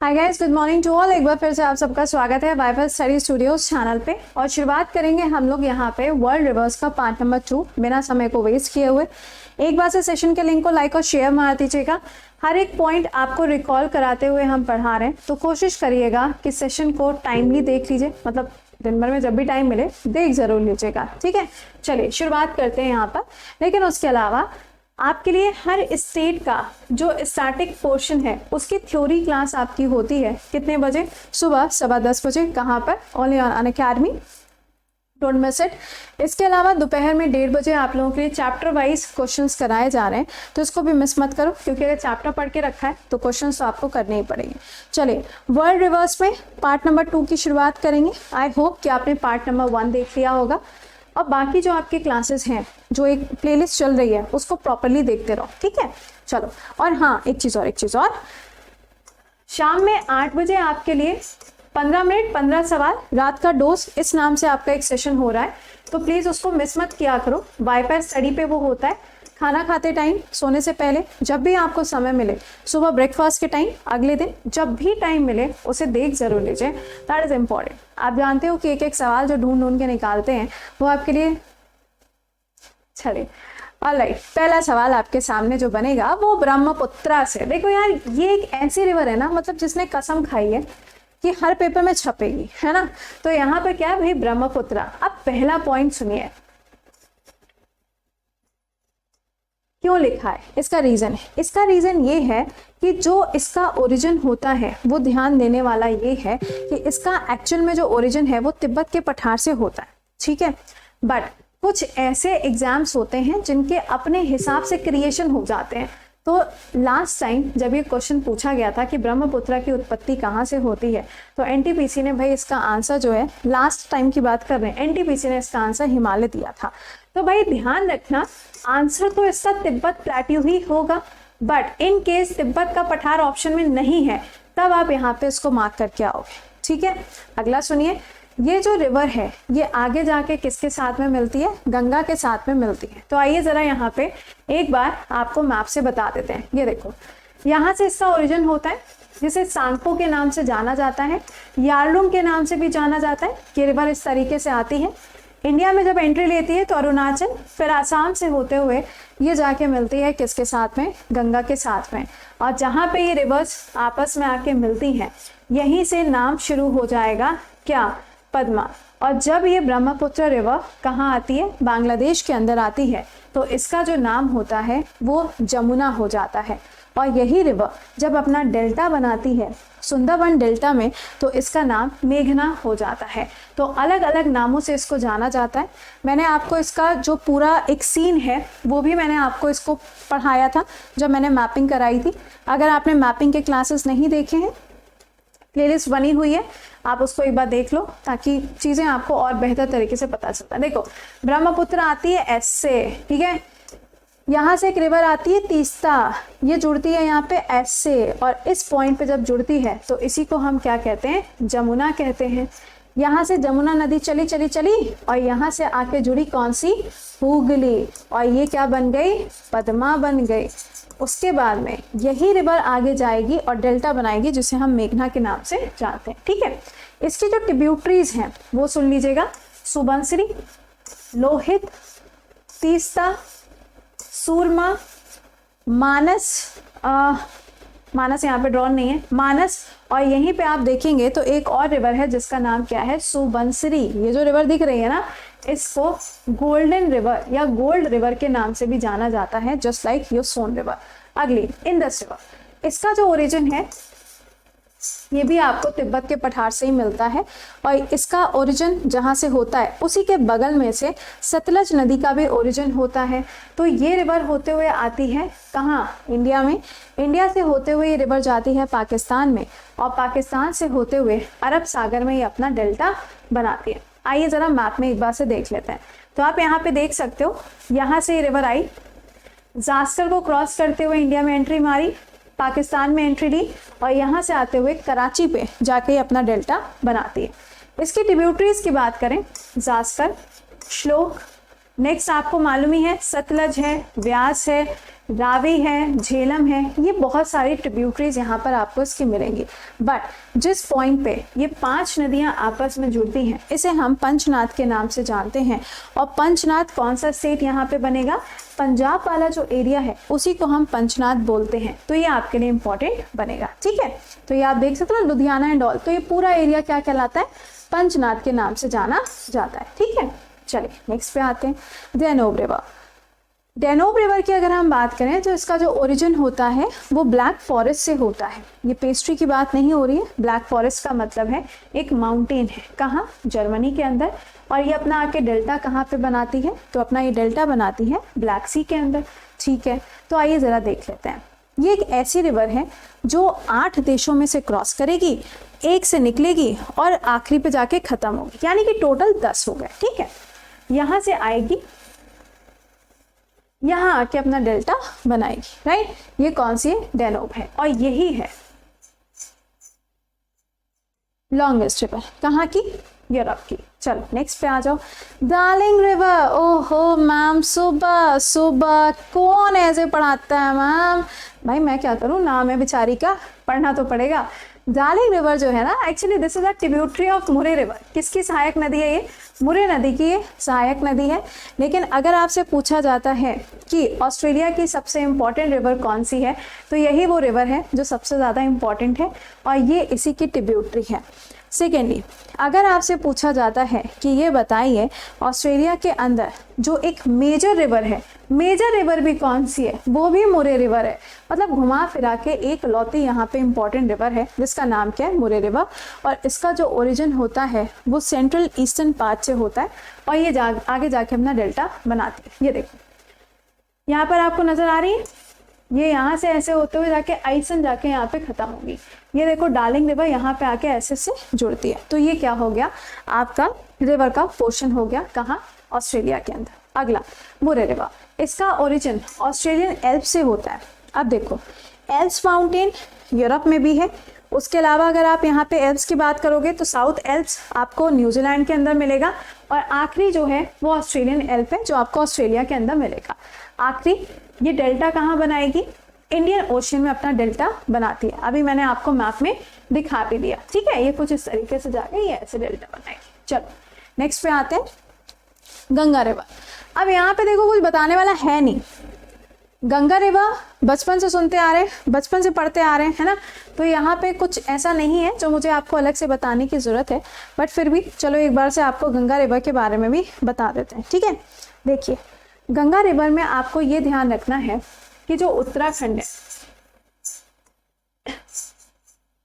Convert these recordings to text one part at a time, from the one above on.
Hi guys, good morning to all. एक बार फिर से आप सबका स्वागत है वाइफाई स्टडी स्टूडियोज चैनल पे। और शुरुआत करेंगे हम लोग यहाँ पे वर्ल्ड रिवर्स का पार्ट नंबर 2 बिना समय को वेस्ट किए हुए। एक बार से सेशन के लिंक को लाइक और शेयर मार दीजिएगा। हर एक पॉइंट आपको रिकॉल कराते हुए हम पढ़ा रहे हैं, तो कोशिश करिएगा कि सेशन को टाइमली देख लीजिए, मतलब दिन भर में जब भी टाइम मिले देख जरूर लीजिएगा, ठीक है। चलिए शुरुआत करते हैं यहाँ पर। लेकिन उसके अलावा आपके लिए हर स्टेट का जो स्टैटिक पोर्शन है उसकी थ्योरी क्लास आपकी होती है कितने बजे? सुबह 10:15 बजे। कहाँ पर? Only on Unacademy, don't miss it. इसके अलावा दोपहर में 1:30 बजे आप लोगों के लिए चैप्टर वाइज क्वेश्चंस कराए जा रहे हैं, तो इसको भी मिस मत करो, क्योंकि अगर चैप्टर पढ़ के रखा है तो क्वेश्चंस तो आपको करने ही पड़ेंगे। चलिए वर्ल्ड रिवर्स में पार्ट नंबर 2 की शुरुआत करेंगे। आई होप कि आपने पार्ट नंबर 1 देख लिया होगा। अब बाकी जो आपके क्लासेस हैं, जो एक प्लेलिस्ट चल रही है, उसको प्रॉपरली देखते रहो, ठीक है। चलो, और हाँ एक चीज़ और, शाम में 8 बजे आपके लिए 15 मिनट 15 सवाल रात का डोज इस नाम से आपका एक सेशन हो रहा है, तो प्लीज़ उसको मिस मत किया करो। वाईफाई स्टडी पे वो होता है खाना खाते टाइम, सोने से पहले, जब भी आपको समय मिले, सुबह ब्रेकफास्ट के टाइम, अगले दिन जब भी टाइम मिले उसे देख जरूर लीजिए। That is important. आप जानते हो कि एक एक सवाल जो ढूंढ के निकालते हैं वो आपके लिए। चलिए ऑलराइट, पहला सवाल आपके सामने जो बनेगा वो ब्रह्मपुत्रा से। देखो यार, ये एक ऐसी रिवर है ना, मतलब जिसने कसम खाई है कि हर पेपर में छपेगी, है ना। तो यहाँ पर क्या है भाई? ब्रह्मपुत्रा। अब पहला पॉइंट सुनिए, क्यों लिखा है, इसका रीज़न है। इसका रीज़न ये है कि जो इसका ओरिजिन होता है वो ध्यान देने वाला ये है कि इसका एक्चुअल में जो ओरिजिन है वो तिब्बत के पठार से होता है, ठीक है। बट कुछ ऐसे एग्जाम्स होते हैं जिनके अपने हिसाब से क्रिएशन हो जाते हैं। तो लास्ट टाइम जब ये क्वेश्चन पूछा गया था कि ब्रह्मपुत्रा की उत्पत्ति कहाँ से होती है, तो एनटीपीसी ने भाई इसका आंसर जो है, लास्ट टाइम की बात कर रहे हैं, एनटीपीसी ने इसका आंसर हिमालय दिया था। तो भाई ध्यान रखना, आंसर तो इसका तिब्बत प्लेट्यू ही होगा। बट इन केस तिब्बत का पठार ऑप्शन में नहीं है, तब आप यहाँ पे इसको मार्क करके आओगे, ठीक है। अगला सुनिए, ये जो रिवर है ये आगे जाके किसके साथ में मिलती है? गंगा के साथ में मिलती है। तो आइए जरा यहाँ पे एक बार आपको मैप से बता देते हैं। ये देखो, यहाँ से इसका ओरिजिन होता है, जिसे सांगपो के नाम से जाना जाता है, यारलुंग के नाम से भी जाना जाता है। ये रिवर इस तरीके से आती है, इंडिया में जब एंट्री लेती है तो अरुणाचल, फिर आसाम से होते हुए ये जाके मिलती है किसके साथ में? गंगा के साथ में। और जहाँ पे ये रिवर्स आपस में आके मिलती हैं, यहीं से नाम शुरू हो जाएगा क्या? पद्मा। और जब ये ब्रह्मपुत्र रिवर कहाँ आती है? बांग्लादेश के अंदर आती है, तो इसका जो नाम होता है वो जमुना हो जाता है। और यही रिवर जब अपना डेल्टा बनाती है सुंदरबन डेल्टा में, तो इसका नाम मेघना हो जाता है। तो अलग अलग नामों से इसको जाना जाता है। मैंने आपको इसका जो पूरा एक सीन है वो भी मैंने आपको इसको पढ़ाया था जब मैंने मैपिंग कराई थी। अगर आपने मैपिंग के क्लासेस नहीं देखे हैं, प्लेलिस्ट बनी हुई है, आप उसको एक बार देख लो ताकि चीज़ें आपको और बेहतर तरीके से पता चलता है। देखो, ब्रह्मपुत्र आती है एस से, ठीक है। यहाँ से एक रिवर आती है तीस्ता, ये जुड़ती है यहाँ पे एस से, और इस पॉइंट पे जब जुड़ती है तो इसी को हम क्या कहते हैं? जमुना कहते हैं। यहाँ से जमुना नदी चली चली चली और यहाँ से आके जुड़ी कौन सी? हुगली, और ये क्या बन गई? पद्मा बन गई। उसके बाद में यही रिवर आगे जाएगी और डेल्टा बनाएगी, जिसे हम मेघना के नाम से जानते हैं, ठीक है। इसकी जो ट्रिब्यूटरीज हैं वो सुन लीजिएगा, सुबनसिरी, लोहित, तीस्ता, सूरमा, मानस, मानस यहाँ पे ड्रॉन नहीं है, मानस। और यहीं पे आप देखेंगे तो एक और रिवर है जिसका नाम क्या है? सुबनसिरी। ये जो रिवर दिख रही है ना, इसको गोल्डन रिवर या गोल्ड रिवर के नाम से भी जाना जाता है, just like your Son river. अगली इंडस रिवर, इसका जो ओरिजिन है ये भी आपको तिब्बत के पठार से ही मिलता है, और इसका ओरिजिन जहाँ से होता है उसी के बगल में से सतलज नदी का भी ओरिजिन होता है। तो ये रिवर होते हुए आती है कहाँ? इंडिया में। इंडिया से होते हुए ये रिवर जाती है पाकिस्तान में, और पाकिस्तान से होते हुए अरब सागर में ये अपना डेल्टा बनाती है। आइए ज़रा मैप में एक बार से देख लेते हैं। तो आप यहाँ पे देख सकते हो, यहाँ से ये रिवर आई, जास्कर को क्रॉस करते हुए इंडिया में एंट्री मारी, पाकिस्तान में एंट्री ली, और यहाँ से आते हुए कराची पे जाके अपना डेल्टा बनाती है। इसकी ट्रिब्यूटरीज की बात करें, जास्कर, श्लोक, नेक्स्ट आपको मालूम ही है सतलज है, व्यास है, रावी है, झेलम है, ये बहुत सारी ट्रिब्यूटरीज यहाँ पर आपको इसकी मिलेंगी। बट जिस पॉइंट पे ये 5 नदियाँ आपस में जुड़ती हैं इसे हम पंचनाद के नाम से जानते हैं। और पंचनाद कौन सा स्टेट यहाँ पे बनेगा, पंजाब वाला जो एरिया है उसी को हम पंचनाद बोलते हैं। तो ये आपके लिए इंपॉर्टेंट बनेगा, ठीक है। तो ये आप देख सकते हो लुधियाना एंड ऑल, तो ये पूरा एरिया क्या कहलाता है, पंचनाद के नाम से जाना जाता है, ठीक है। चलिए नेक्स्ट पे आते हैं, डैन्यूब रिवर। डैन्यूब रिवर की अगर हम बात करें तो इसका जो ओरिजिन होता है वो ब्लैक फॉरेस्ट से होता है। ये पेस्ट्री की बात नहीं हो रही है, ब्लैक फॉरेस्ट का मतलब है एक माउंटेन है, कहाँ, जर्मनी के अंदर। और ये अपना आके डेल्टा कहाँ पे बनाती है, तो अपना ये डेल्टा बनाती है ब्लैक सी के अंदर, ठीक है। तो आइए ज़रा देख लेते हैं। ये एक ऐसी रिवर है जो 8 देशों में से क्रॉस करेगी, एक से निकलेगी और आखिरी पे जाके ख़त्म होगी, यानी कि टोटल 10 हो गए, ठीक है। यहाँ से आएगी, यहाँ आके अपना डेल्टा बनाएगी, राइट। ये कौन सी है, डैन्यूब है, और यही है लॉन्गेस्ट रिवर, कहाँ की, यूरोप की। चलो नेक्स्ट पे आ जाओ, डार्लिंग रिवर। ओहो मैम, सुबह सुबह कौन ऐसे पढ़ाता है मैम, भाई मैं क्या करूँ, नाम है बेचारी का, पढ़ना तो पड़ेगा। डार्लिंग रिवर जो है ना, actually this is a tributary of मुरे रिवर। किसकी सहायक नदी है ये, मुरे नदी की ये सहायक नदी है। लेकिन अगर आपसे पूछा जाता है कि ऑस्ट्रेलिया की सबसे इम्पॉर्टेंट रिवर कौन सी है, तो यही वो रिवर है जो सबसे ज़्यादा इम्पॉर्टेंट है और ये इसी की ट्रिब्यूटरी है। सेकेंडली, अगर आपसे पूछा जाता है कि ये बताइए ऑस्ट्रेलिया के अंदर जो एक मेजर रिवर है, मेजर रिवर भी कौन सी है, वो भी मुरे रिवर है। मतलब घुमा फिरा के एक लौती यहाँ पे इम्पॉर्टेंट रिवर है जिसका नाम क्या है, मुरे रिवर। और इसका जो ओरिजिन होता है वो सेंट्रल ईस्टर्न पार्ट से होता है और ये आगे जाके अपना डेल्टा बनाती है। ये देखो यहाँ पर आपको नज़र आ रही है, ये यहाँ से ऐसे होते हुए जाके आइसन जाके यहाँ पे ख़त्म होगी। ये देखो डार्लिंग रिवर यहाँ पे आके ऐसे से जुड़ती है। तो ये क्या हो गया, आपका रिवर का पोर्शन हो गया, कहाँ, ऑस्ट्रेलिया के अंदर। अगला मुरे रिवर, इसका ओरिजिन ऑस्ट्रेलियन एल्प से होता है। अब देखो एल्प्स माउंटेन यूरोप में भी है, उसके अलावा अगर आप यहाँ पे एल्प्स की बात करोगे तो साउथ एल्प्स आपको न्यूजीलैंड के अंदर मिलेगा और आखिरी जो है वो ऑस्ट्रेलियन एल्प है जो आपको ऑस्ट्रेलिया के अंदर मिलेगा। आखिरी ये डेल्टा कहाँ बनाएगी, इंडियन ओशन में अपना डेल्टा बनाती है। अभी मैंने आपको मैप में दिखा भी दिया, ठीक है। ये कुछ इस तरीके से जाके ये ऐसे डेल्टा बनाएगी। चलो नेक्स्ट पे आते हैं, गंगा रिवर। अब यहाँ पे देखो कुछ बताने वाला है नहीं, गंगा रिवर बचपन से सुनते आ रहे हैं, बचपन से पढ़ते आ रहे हैं, है ना। तो यहाँ पे कुछ ऐसा नहीं है जो मुझे आपको अलग से बताने की ज़रूरत है, बट फिर भी चलो एक बार से आपको गंगा रिवर के बारे में भी बता देते हैं, ठीक है। देखिए गंगा रिवर में आपको ये ध्यान रखना है कि जो उत्तराखंड है,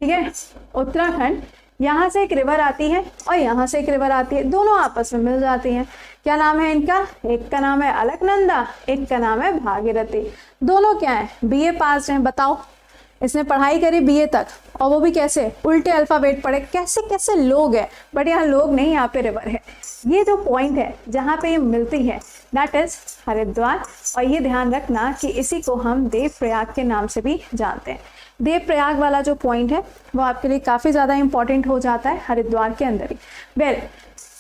ठीक है, उत्तराखंड, यहाँ से एक रिवर आती है और यहाँ से एक रिवर आती है, दोनों आपस में मिल जाती हैं। क्या नाम है इनका, एक का नाम है अलकनंदा, एक का नाम है भागीरथी। दोनों क्या है, बीए पास हैं। बताओ, इसने पढ़ाई करी बीए तक, और वो भी कैसे, उल्टे अल्फ़ाबेट पढ़े, कैसे कैसे लोग हैं। बट यहाँ लोग नहीं, यहाँ पे रिवर है। ये जो पॉइंट है जहाँ पे ये मिलती है दैट इज हरिद्वार। और ये ध्यान रखना कि इसी को हम देवप्रयाग के नाम से भी जानते हैं। देवप्रयाग वाला जो पॉइंट है वो आपके लिए काफ़ी ज़्यादा इंपॉर्टेंट हो जाता है हरिद्वार के अंदर ही। वेल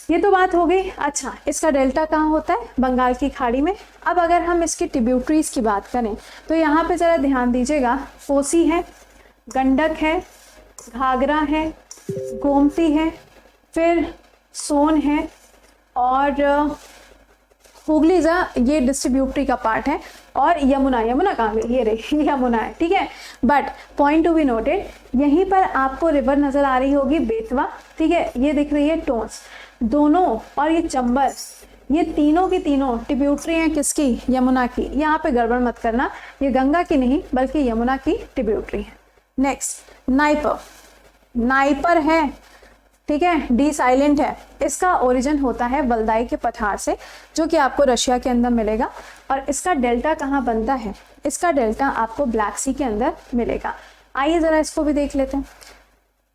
ये तो बात हो गई। अच्छा, इसका डेल्टा कहाँ होता है, बंगाल की खाड़ी में। अब अगर हम इसकी ट्रिब्यूटरीज की बात करें तो यहाँ पे ज़रा ध्यान दीजिएगा, कोसी है, गंडक है, घाघरा है, गोमती है, फिर सोन है और हुगली ये डिस्ट्रीब्यूटरी का पार्ट है, और यमुना, यमुना कहाँ गई, ये रही यमुना है, ठीक है। But point to be noted, यहीं पर आपको रिवर नज़र आ रही होगी बेतवा, ठीक है, ये दिख रही है टोंस, दोनों, और ये चंबल, ये तीनों की तीनों ट्रिब्यूटरी हैं किसकी, यमुना की। यहाँ पे गड़बड़ मत करना, ये गंगा की नहीं बल्कि यमुना की ट्रिब्यूटरी है। नेक्स्ट नाइपर, नाइपर है, ठीक है, डी साइलेंट है। इसका ओरिजिन होता है वल्दाई के पठार से, जो कि आपको रशिया के अंदर मिलेगा। और इसका डेल्टा कहाँ बनता है, इसका डेल्टा आपको ब्लैक सी के अंदर मिलेगा। आइए ज़रा इसको भी देख लेते हैं।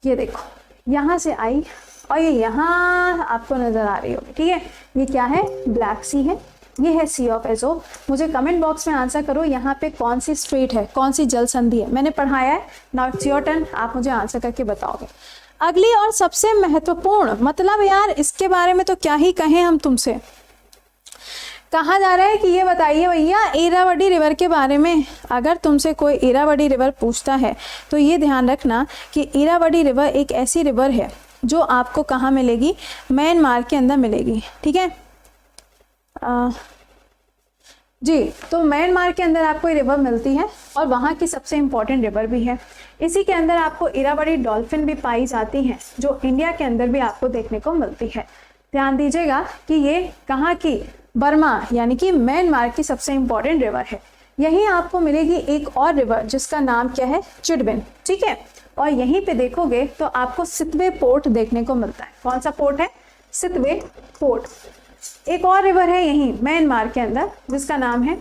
ये देखो यहाँ से आई और ये यहाँ आपको नज़र आ रही होगी, ठीक है। ये क्या है, ब्लैक सी है, ये है सी ऑफ एजोव। मुझे कमेंट बॉक्स में आंसर करो यहाँ पे कौन सी स्ट्रेट है, कौन सी जल संधि है। मैंने पढ़ाया है, नाउ इट्स योर टर्न, आप मुझे आंसर करके बताओगे। अगली और सबसे महत्वपूर्ण, मतलब यार इसके बारे में तो क्या ही कहें हम तुमसे, कहाँ जा रहा है कि ये बताइए भैया इरावदी रिवर के बारे में। अगर तुमसे कोई इरावदी रिवर पूछता है तो ये ध्यान रखना कि इरावदी रिवर एक ऐसी रिवर है जो आपको कहाँ मिलेगी, म्यांमार के अंदर मिलेगी। ठीक है जी, तो म्यांमार के अंदर आपको ये रिवर मिलती है और वहाँ की सबसे इम्पॉर्टेंट रिवर भी है। इसी के अंदर आपको इरावदी डॉल्फिन भी पाई जाती हैं जो इंडिया के अंदर भी आपको देखने को मिलती है। ध्यान दीजिएगा कि ये कहाँ की, बर्मा यानी कि म्यांमार की सबसे इम्पॉर्टेंट रिवर है। यहीं आपको मिलेगी एक और रिवर जिसका नाम क्या है, चिटबिन। ठीक है, और यहीं पे देखोगे तो आपको सितवे पोर्ट देखने को मिलता है। कौन सा पोर्ट है, सितवे पोर्ट। एक और रिवर है यहीं म्यांमार के अंदर जिसका नाम है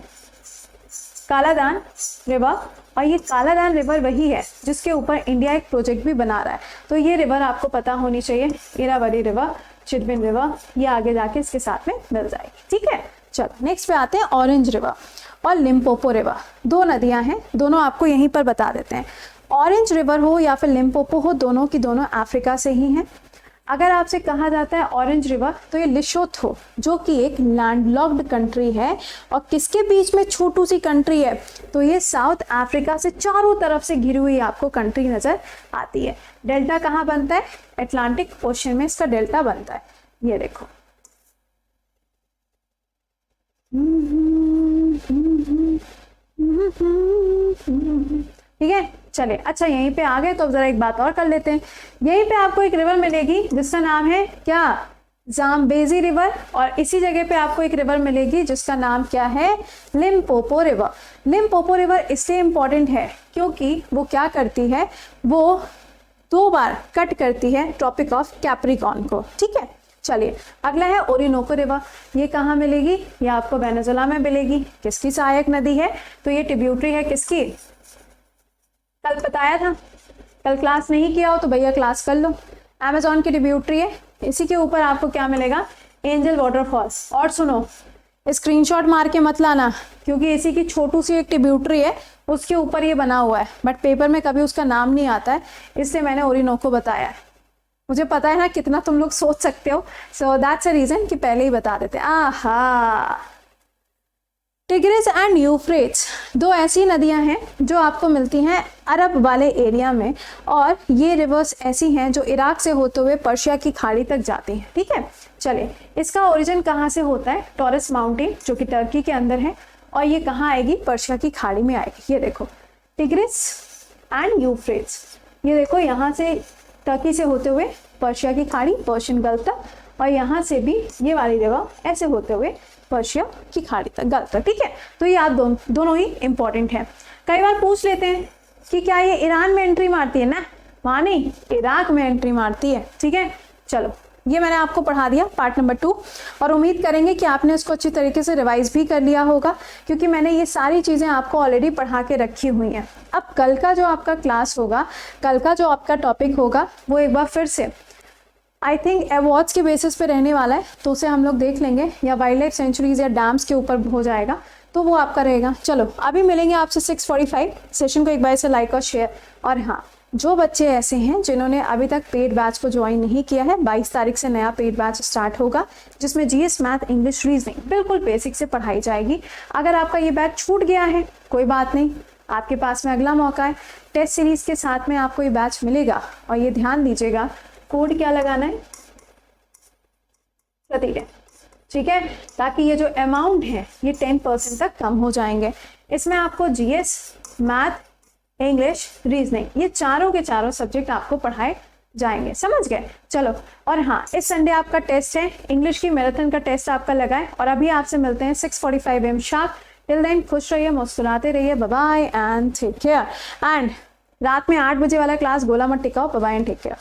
कालादान रिवर, और ये कालादान रिवर वही है जिसके ऊपर इंडिया एक प्रोजेक्ट भी बना रहा है। तो ये रिवर आपको पता होनी चाहिए, इरावदी रिवर, चिटबिन रिवर, ये आगे जाके इसके साथ में मिल जाएगी। ठीक है, चलो नेक्स्ट पे आते हैं ऑरेंज रिवर और लिम्पोपो रिवर। दो नदियां हैं, दोनों आपको यहीं पर बता देते हैं। ऑरेंज रिवर हो या फिर लिम्पोपो हो, दोनों की दोनों अफ्रीका से ही हैं। अगर आपसे कहा जाता है ऑरेंज रिवर तो ये लिशोथो जो कि एक लैंडलॉक्ड कंट्री है और किसके बीच में छोटू सी कंट्री है, तो ये साउथ अफ्रीका से चारों तरफ से घिरी हुई आपको कंट्री नजर आती है। डेल्टा कहाँ बनता है, अटलांटिक ओशन में इसका डेल्टा बनता है, ये देखो। ठीक है, चलिए अच्छा यहीं पे आ गए तो अब जरा एक बात और कर लेते हैं। यहीं पे आपको एक रिवर मिलेगी जिसका नाम है क्या, जाम्बेजी रिवर, और इसी जगह पे आपको एक रिवर मिलेगी जिसका नाम क्या है, लिम्पोपो रिवर। लिम्पोपो रिवर इसलिए इंपॉर्टेंट है क्योंकि वो क्या करती है, वो 2 बार कट करती है ट्रॉपिक ऑफ कैप्रिकॉर्न को। ठीक है, चलिए अगला है ओरिनोको रिवर। ये कहाँ मिलेगी, ये आपको वेनेजुएला में मिलेगी। किसकी सहायक नदी है, तो ये ट्रिब्यूटरी है किसकी, कल बताया था, कल क्लास नहीं किया हो तो भैया क्लास कर लो। अमेजोन की ट्रिब्यूटरी है। इसी के ऊपर आपको क्या मिलेगा, एंजल वाटरफॉल्स। और सुनो, स्क्रीनशॉट मार के मत लाना क्योंकि इसी की छोटू सी एक ट्रिब्यूटरी है, उसके ऊपर ये बना हुआ है, बट पेपर में कभी उसका नाम नहीं आता है, इसलिए मैंने ओरिनोको बताया है। मुझे पता है ना कितना तुम लोग सोच सकते हो, सो दैट्स अ रीजन कि पहले ही बता देते। आहा, टिग्रिस एंड यूफ्रेट्स दो ऐसी नदियां हैं जो आपको मिलती हैं अरब वाले एरिया में, और ये रिवर्स ऐसी हैं जो इराक से होते हुए पर्शिया की खाड़ी तक जाती हैं। ठीक है, चलिए इसका ओरिजिन कहाँ से होता है, टॉरस माउंटेन जो कि टर्की के अंदर है, और ये कहाँ आएगी, पर्शिया की खाड़ी में आएगी। ये देखो टिग्रिस एंड यूफ्रेट्स, ये देखो यहाँ से टर्की से होते हुए पर्शिया की खाड़ी, पर्शियन गल्फ तक, और यहाँ से भी ये वाली रिवर ऐसे होते हुए पर्शिया की खाड़ी तक, गल्फ तक। ठीक है, तो ये आप दोनों ही इंपॉर्टेंट है। कई बार पूछ लेते हैं कि क्या ये ईरान में एंट्री मारती है, ना वहाँ नहीं, इराक में एंट्री मारती है। ठीक है, चलो ये मैंने आपको पढ़ा दिया पार्ट नंबर 2, और उम्मीद करेंगे कि आपने इसको अच्छी तरीके से रिवाइज भी कर लिया होगा क्योंकि मैंने ये सारी चीज़ें आपको ऑलरेडी पढ़ा के रखी हुई हैं। अब कल का जो आपका क्लास होगा, कल का जो आपका टॉपिक होगा, वो एक बार फिर से आई थिंक अवार्ड्स के बेसिस पे रहने वाला है, तो उसे हम लोग देख लेंगे, या वाइल्ड लाइफ सेंचुरीज या डैम्स के ऊपर हो जाएगा, तो वो आपका रहेगा। चलो अभी मिलेंगे आपसे 6:45। सेशन को एक बार से लाइक और शेयर। और हाँ, जो बच्चे ऐसे हैं जिन्होंने अभी तक पेड बैच को ज्वाइन नहीं किया है, 22 तारीख से नया पेड बैच स्टार्ट होगा जिसमें जीएस, मैथ, इंग्लिश, रीजनिंग बिल्कुल बेसिक से पढ़ाई जाएगी। अगर आपका ये बैच छूट गया है कोई बात नहीं, आपके पास में अगला मौका है। टेस्ट सीरीज के साथ में आपको ये बैच मिलेगा, और ये ध्यान दीजिएगा कोड क्या लगाना है, प्रतीक, ठीक है, ताकि ये जो अमाउंट है ये 10% तक कम हो जाएंगे। इसमें आपको जीएस, मैथ, इंग्लिश, रीजनिंग, ये चारों के चारों सब्जेक्ट आपको पढ़ाए जाएंगे। समझ गए? चलो, और हाँ, इस संडे आपका टेस्ट है, इंग्लिश की मैराथन का टेस्ट आपका लगा है, और अभी आपसे मिलते हैं 6:45 AM शार्प। टिल देन खुश रहिए, मुस्कुराते रहिए, bye bye and take care. एंड रात में 8 बजे वाला क्लास गोला मत टिकाओ, bye bye and take care.